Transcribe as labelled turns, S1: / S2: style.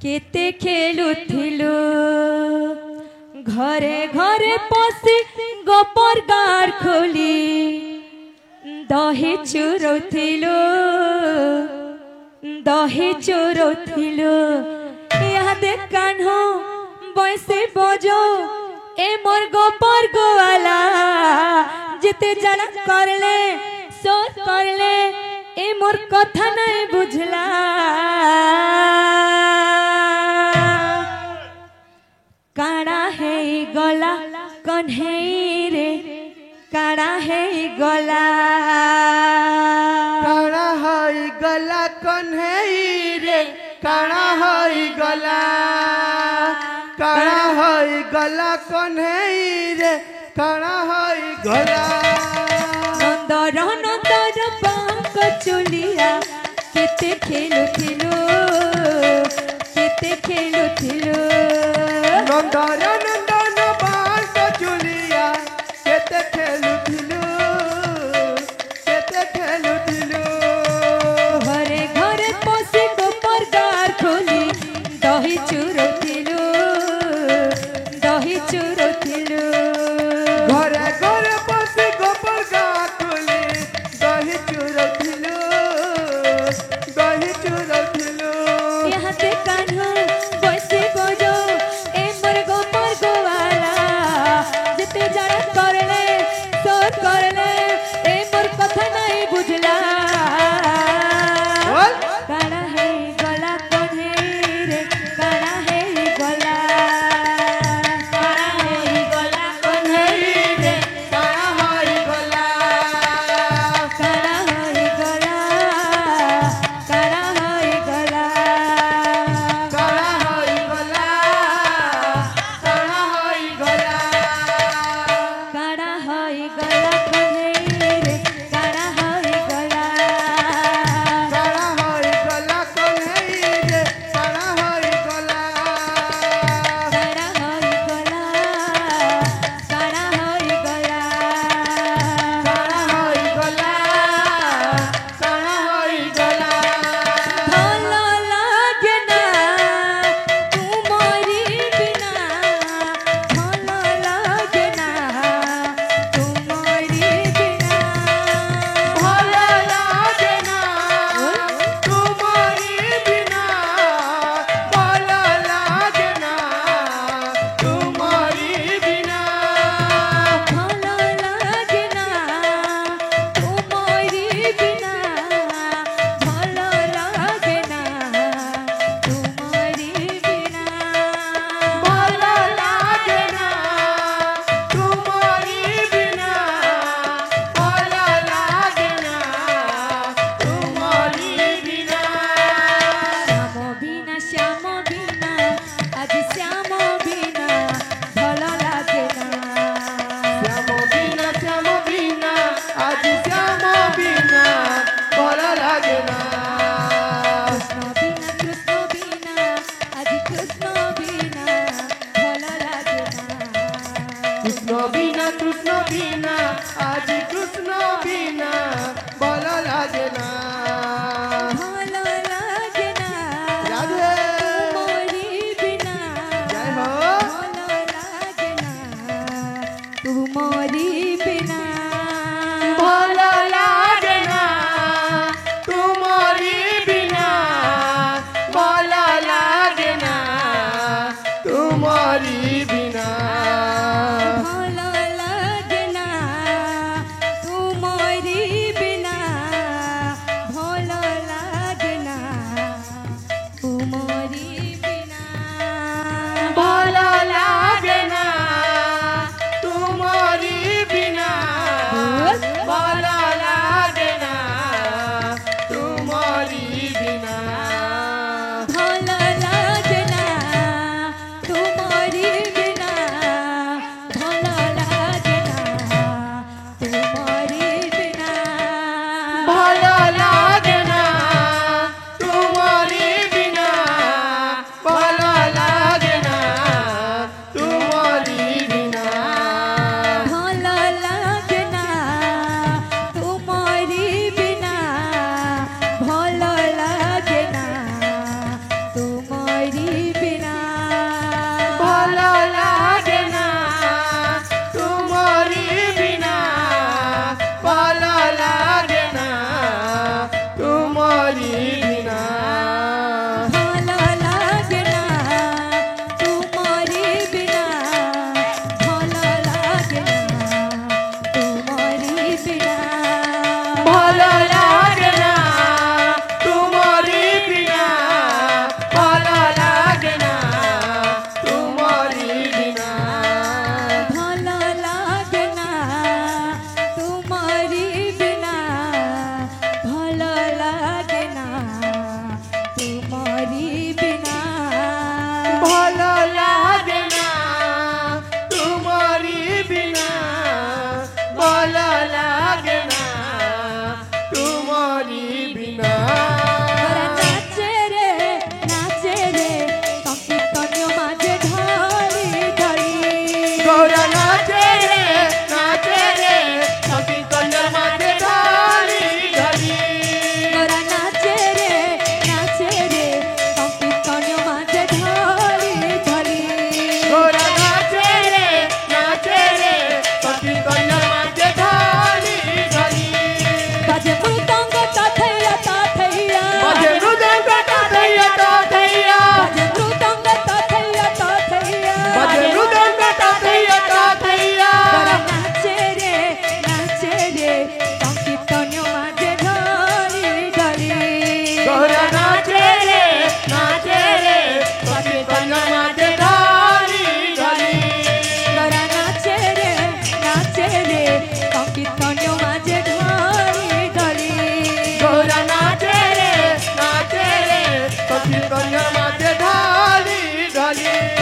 S1: केते खेलुथिलु घरे घरे पशि गोपर गार खोली दही चुरौथिलु दही चुरौथिलु याद कान्हो बैसे बजो ए मोर गोपर गोवाला जिते जाना करले सोच करले ए मोर कथा नहीं बुझला काड़ा है गला कन्हे रे काड़ा है गला
S2: काड़ा है गला कन्हे रे काड़ा है गला काड़ा है गला कन्हे रे काड़ा है गला
S1: नंदर नंदर बांक चुलिया केते खेलुथिलु केते खेलुथिलु
S2: नंदर नंदन बांक चुलिया केते खेलुथिलु केते खेलुथिलु
S1: घरे घरे पशि गोपर गार खोली दही चुरौथिलु दही चुरौथिलु
S2: घरे घरे पशि गोपर गार खोली दही चुरौथिलु दही चुरौथिलु
S1: यहाँ ते कान्हा बैसे बजो ए मोर गोपर गोवाला जिते जाना करले सोच करले ए मोर कथा नहीं बुझला काड़ा है गला कन्हे रे काड़ा है गला काड़ा है गला कन्हे रे
S2: काड़ा है गला
S1: काड़ा है गला काड़ा है गला
S2: काड़ा है गला काड़ा है गला
S1: काड़ा है गला कन्हे रे काड़ा है गला
S2: काड़ा है गला कन्हे रे काड़ा है गला
S1: काड़ा है गला काड़ा है गला
S2: काड़ा है गला काड़ा है गला
S1: भलो लागे ना तुम्हारी बिना भलो लागे ना तुम्हारी बिना
S2: भला लागे ना तुम्हारी बिना भला लागे ना तुम्हारी बिना
S1: भलो लागे ना तुम्हारी बिना भलो लागे ना तुम्हारी बिना
S2: भला लागे ना तुम्हारी बिना भला लागे ना तुम्हारी बिना
S1: श्याम बिना आज श्याम बिना भलो लागे ना
S2: श्याम बिना आज श्याम बिना भला लागे ना
S1: कृष्ण बिना आज कृष्ण बिना भलो लागे ना
S2: कृष्ण बिना आज कृष्ण बिना भला लागे ना
S1: भलो लागे ना
S2: राधे
S1: तुम्हारी बिना
S2: जय हो
S1: भलो लागे ना तुम्हारी बिना
S2: भला लागे ना तुम्हारी बिना भला लागे ना तुम्हारी बिना
S1: भलो लागे ना तुम्हारी बिना भलो लागे ना तुम्हारी बिना
S2: भला लागे ना तुम्हारी बिना भला लागे ना तुम्हारी बिना
S1: भलो लागे ना तुम्हारी बिना भलो लागे ना तुम्हारी बिना
S2: भला लागे ना तुम्हारी बिना भला लागे ना तुम्हारी बिना
S1: भलो लागे ना तुम्हारी बिना भलो लागे ना
S2: মাঝে ঢালি ঢালি